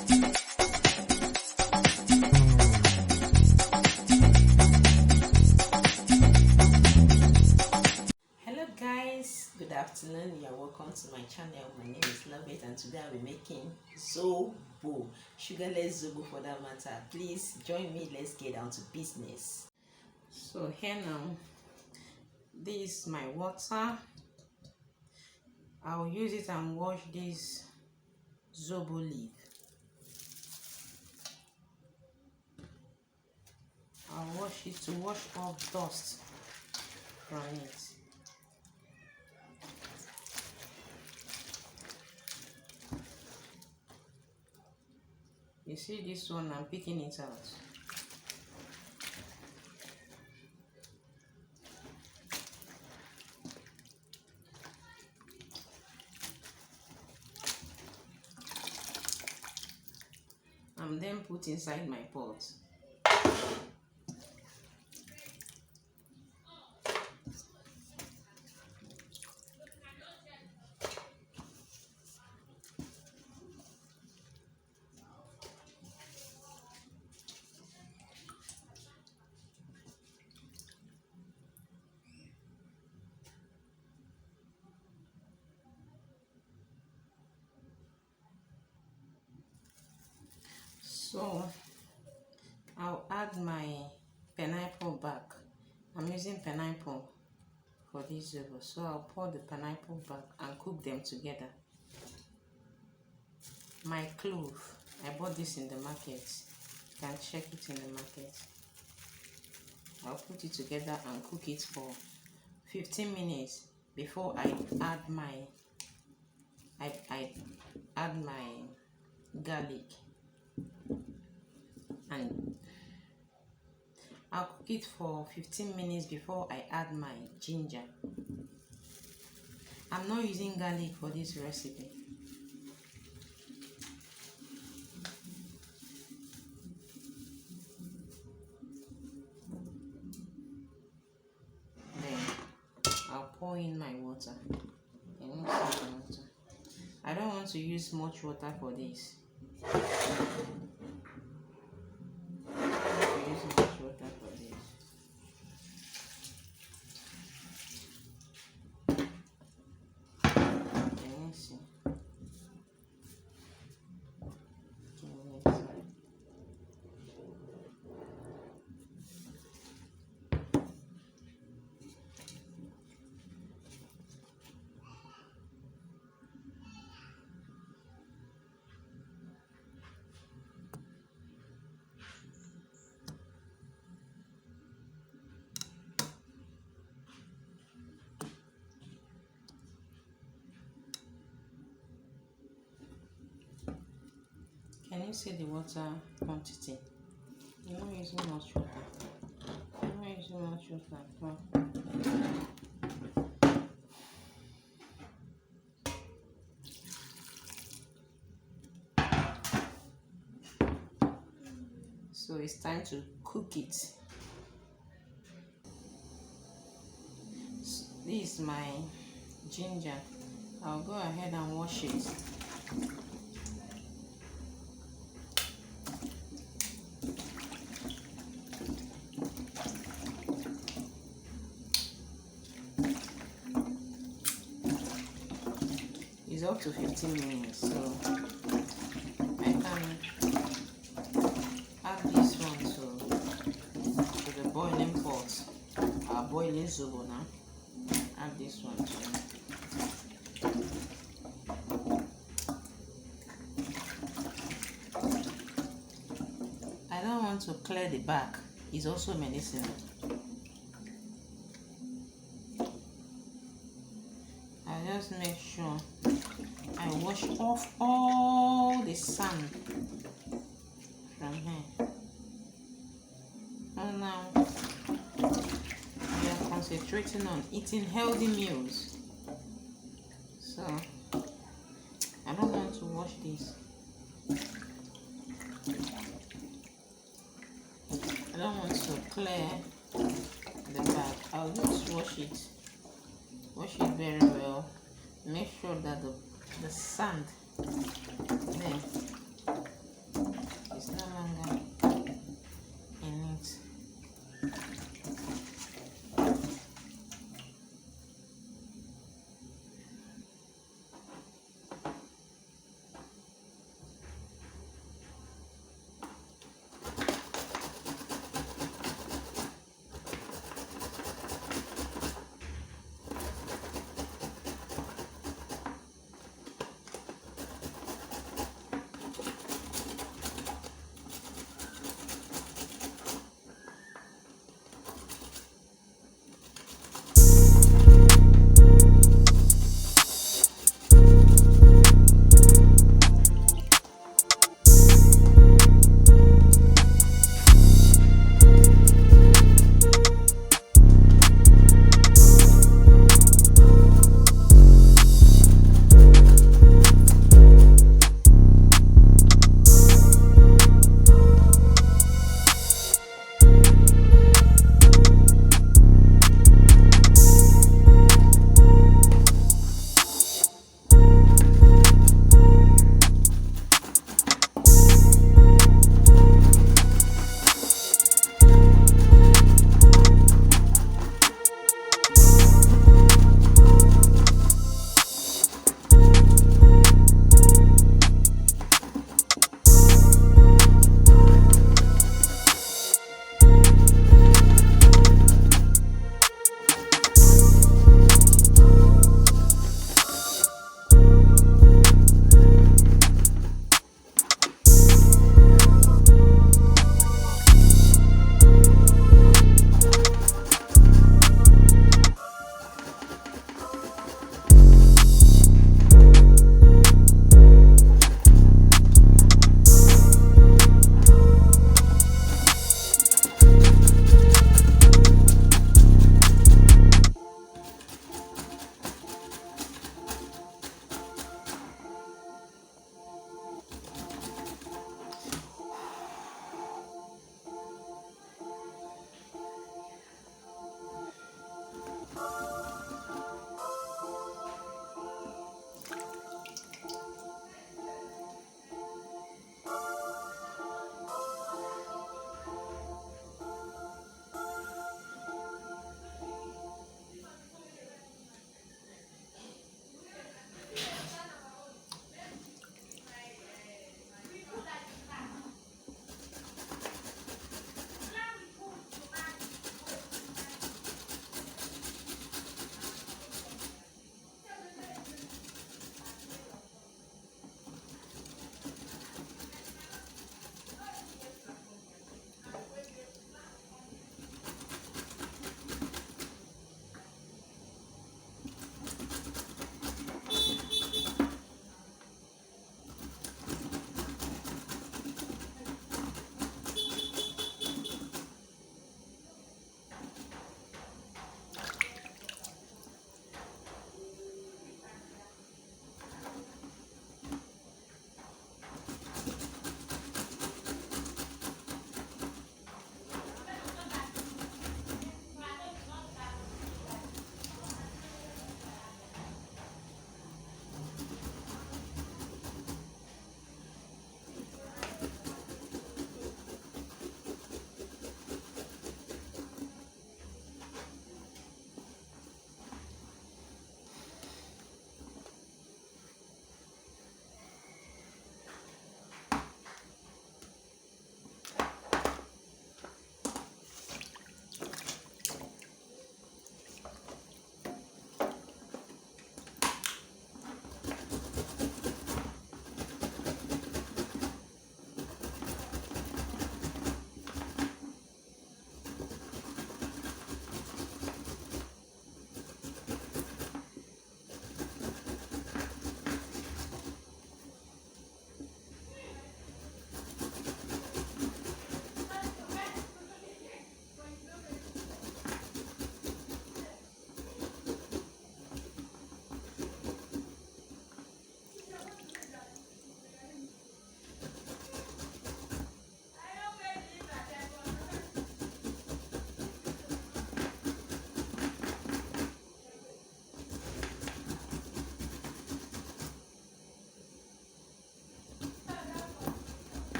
Hello guys, good afternoon. You're welcome to my channel. My name is Love It, and today I'll be making Zobo, sugarless Zobo for that matter. Please join me. Let's get down to business. So here now, this is my water. I'll use it and wash this Zobo leaf. I'll wash it to wash off dust from it. You see this one, I'm picking it out. I'm then put inside my pot. So I'll add my pineapple back. I'm using pineapple for this Zobo, so I'll pour the pineapple back and cook them together. My clove, I bought this in the market. You can check it in the market. I'll put it together and cook it for 15 minutes before I add my garlic. And I'll cook it for 15 minutes before I add my ginger. I'm not using garlic for this recipe. Then I'll pour in my water. I don't want to use much water for this. Can you see the water quantity? I'm not using much water. I'm not using much water. So it's time to cook it. So this is my ginger. I'll go ahead and wash it. It's up to 15 minutes, so I can add this one to the boiling pot. Our boiling Zobo now. Add this one to it. I don't want to clear the back. It's also medicinal. I just make sure I wash off all the sand from here. And now we are concentrating on eating healthy meals. So I don't want to wash this. I don't want to clear the back. I'll just wash it. Wash it very well. Make sure that the sand there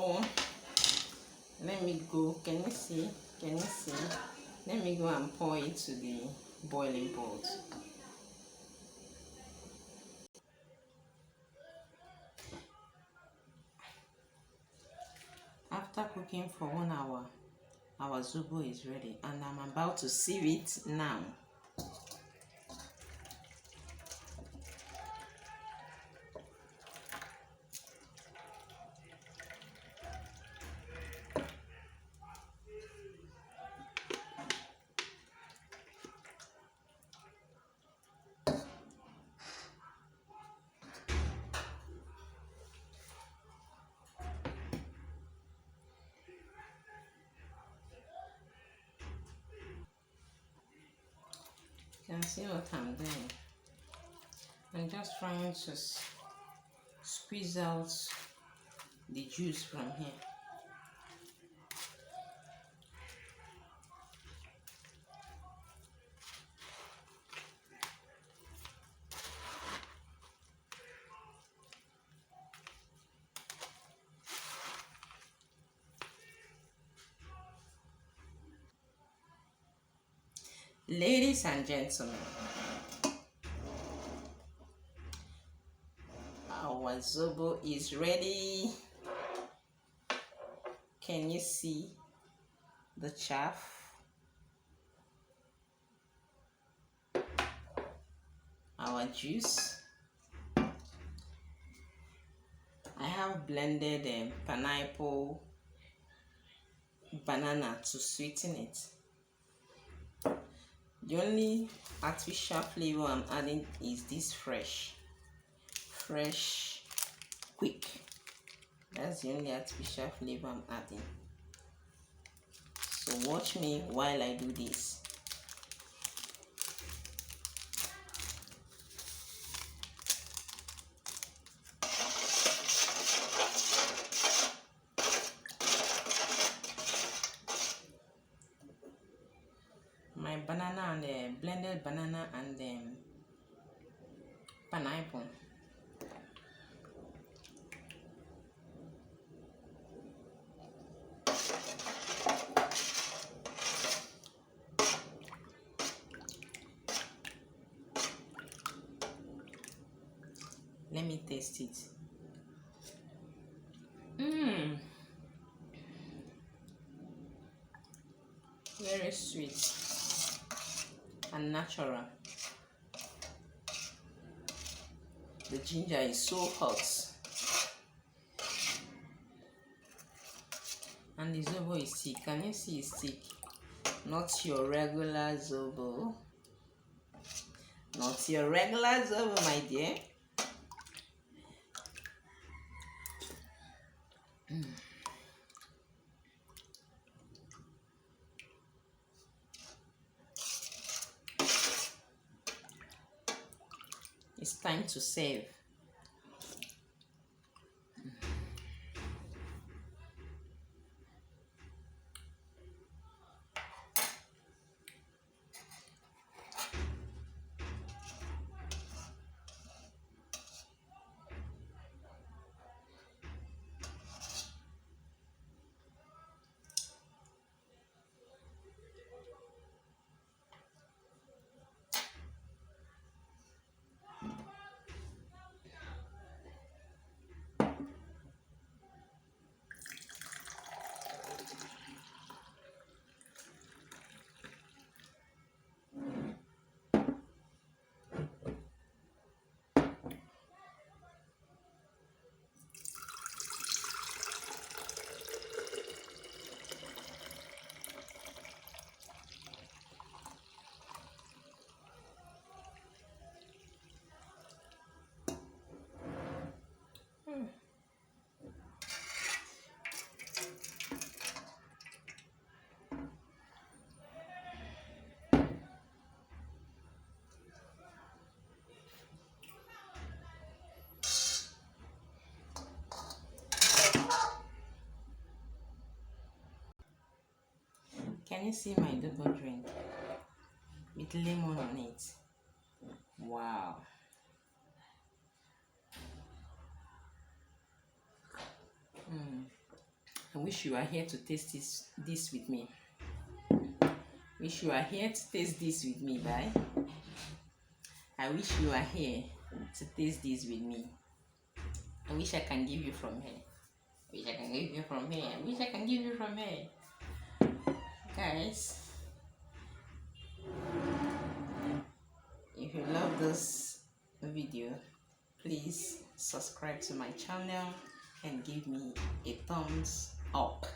So let me go. Can you see? Can you see? Let me go and pour it to the boiling pot. After cooking for 1 hour, our zobo is ready, and I'm about to sieve it now. You can see what I'm doing. I'm just trying to squeeze out the juice from here. Ladies and gentlemen, our zobo is ready. Can you see the chaff? Our juice. I have blended pineapple, banana to sweeten it. The only artificial flavor I'm adding is this fresh, quick. That's the only artificial flavor I'm adding. So watch me while I do this. My banana and the blended banana and pineapple. Let me taste it. Very sweet and natural. The ginger is so hot, and the zobo is thick. Can you see it's thick? Not your regular zobo. Not your regular zobo, my dear. It's time to serve. Can you see my Zobo drink with lemon on it? Wow. I wish you are here to taste this with me. Wish you are here to taste this with me. Bye. I wish you are here to taste this with me. I wish I can give you from here. I wish I can give you from here. I wish I can give you from here. Guys, if you love this video, please subscribe to my channel and give me a thumbs up.